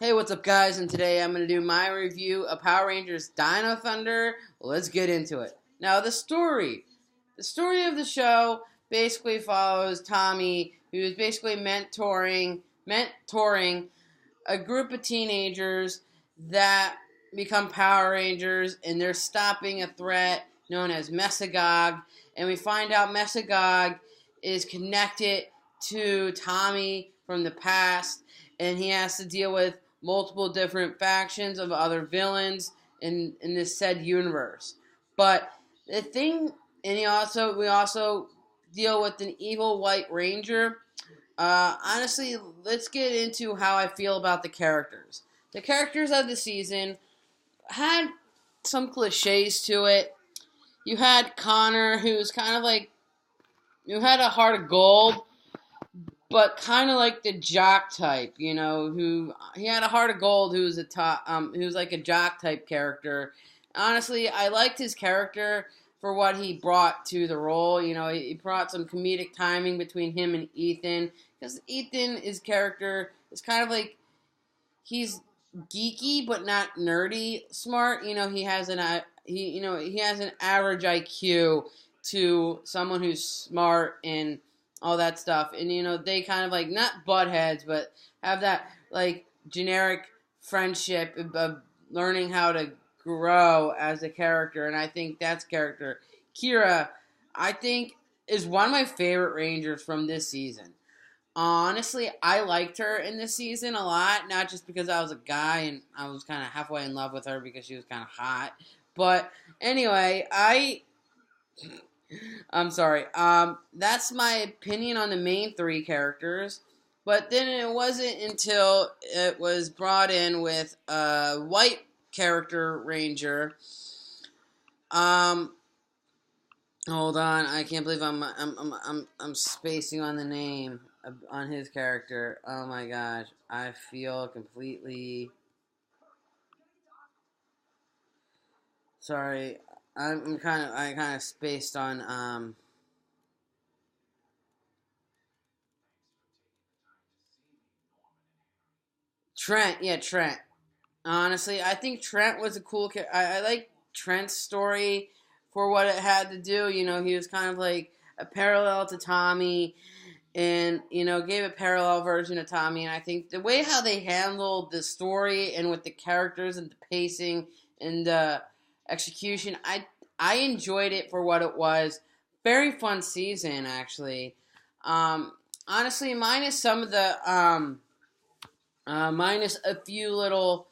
Hey, what's up, guys? And today I'm going to do my review of Power Rangers Dino Thunder. Let's get into it. Now, the story. The story of the show basically follows Tommy, who is basically mentoring a group of teenagers that become Power Rangers, and they're stopping a threat known as Mesagog. And we find out Mesagog is connected to Tommy from the past, and he has to deal with multiple different factions of other villains in this said universe. But the thing, and we also deal with an evil White Ranger. Honestly, let's get into how I feel about the characters. The characters of the season had some cliches to it. You had Connor, who's kind of like, who had a heart of gold, but kind of like the jock type, who he had a heart of gold, who was who was like a jock type character. Honestly, I liked his character for what he brought to the role. He brought some comedic timing between him and Ethan, because Ethan, his character is kind of like, he's geeky but not nerdy smart. He has he has an average IQ to someone who's smart and all that stuff. And they kind of like, not butt heads, but have that like generic friendship of learning how to grow as a character. And I think that's character. Kira, I think, is one of my favorite Rangers from this season. Honestly, I liked her in this season a lot, not just because I was a guy and I was kind of halfway in love with her because she was kind of hot. But anyway, I'm sorry. That's my opinion on the main three characters. But then it wasn't until it was brought in with a white character ranger. Um, Hold on, I can't believe I'm spacing on the name on his character. Oh my gosh, I feel completely sorry. I kind of spaced on Trent. Yeah, Trent. Honestly, I think Trent was a cool character. I like Trent's story for what it had to do. He was kind of like a parallel to Tommy, and gave a parallel version of Tommy. And I think the way how they handled the story and with the characters and the pacing and the execution, I enjoyed it for what it was. Very fun season, actually. Honestly, minus some of the minus a few little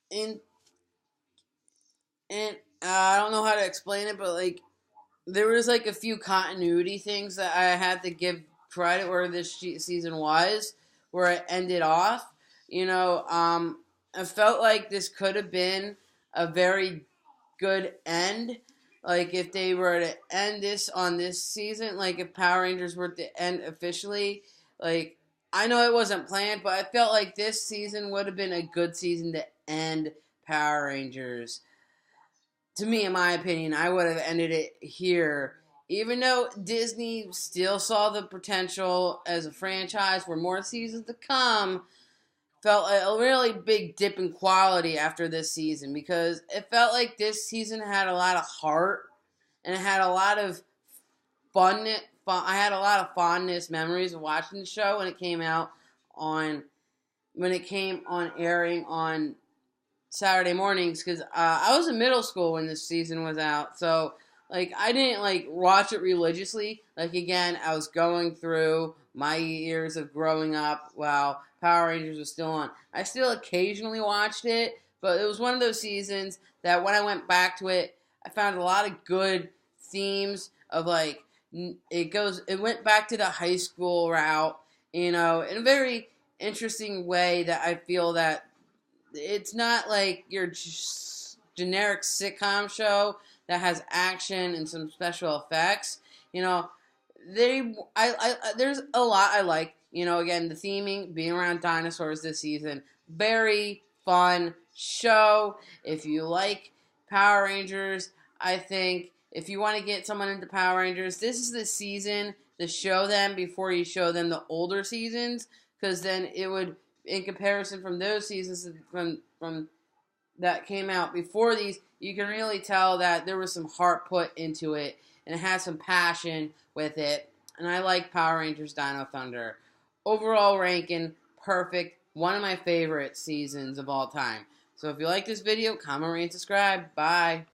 in and I don't know how to explain it, but like, there was like a few continuity things that I had to give credit where this season was, where it ended off. I felt like this could have been a very good end. Like, if they were to end this on this season, like if Power Rangers were to end officially, like, I know it wasn't planned, but I felt like this season would have been a good season to end Power Rangers. To me, in my opinion, I would have ended it here. Even though Disney still saw the potential as a franchise for more seasons to come, felt a really big dip in quality after this season, because it felt like this season had a lot of heart and it had a lot of fun. I had a lot of fondness memories of watching the show on when it came on airing on Saturday mornings, because I was in middle school when this season was out. So, like, I didn't, like, watch it religiously. Like, again, I was going through my years of growing up while Power Rangers was still on. I still occasionally watched it, but it was one of those seasons that when I went back to it, I found a lot of good themes of, like, it went back to the high school route, in a very interesting way that I feel that it's not like your generic sitcom show that has action and some special effects. You know, there's a lot I like. Again, the theming, being around dinosaurs this season, very fun show. If you like Power Rangers, I think if you want to get someone into Power Rangers, this is the season to show them before you show them the older seasons, because then it would in comparison from those seasons from that came out before these, you can really tell that there was some heart put into it and it had some passion with it. And I like Power Rangers Dino Thunder. Overall ranking, perfect. One of my favorite seasons of all time. So if you like this video, comment, rate, and subscribe. Bye.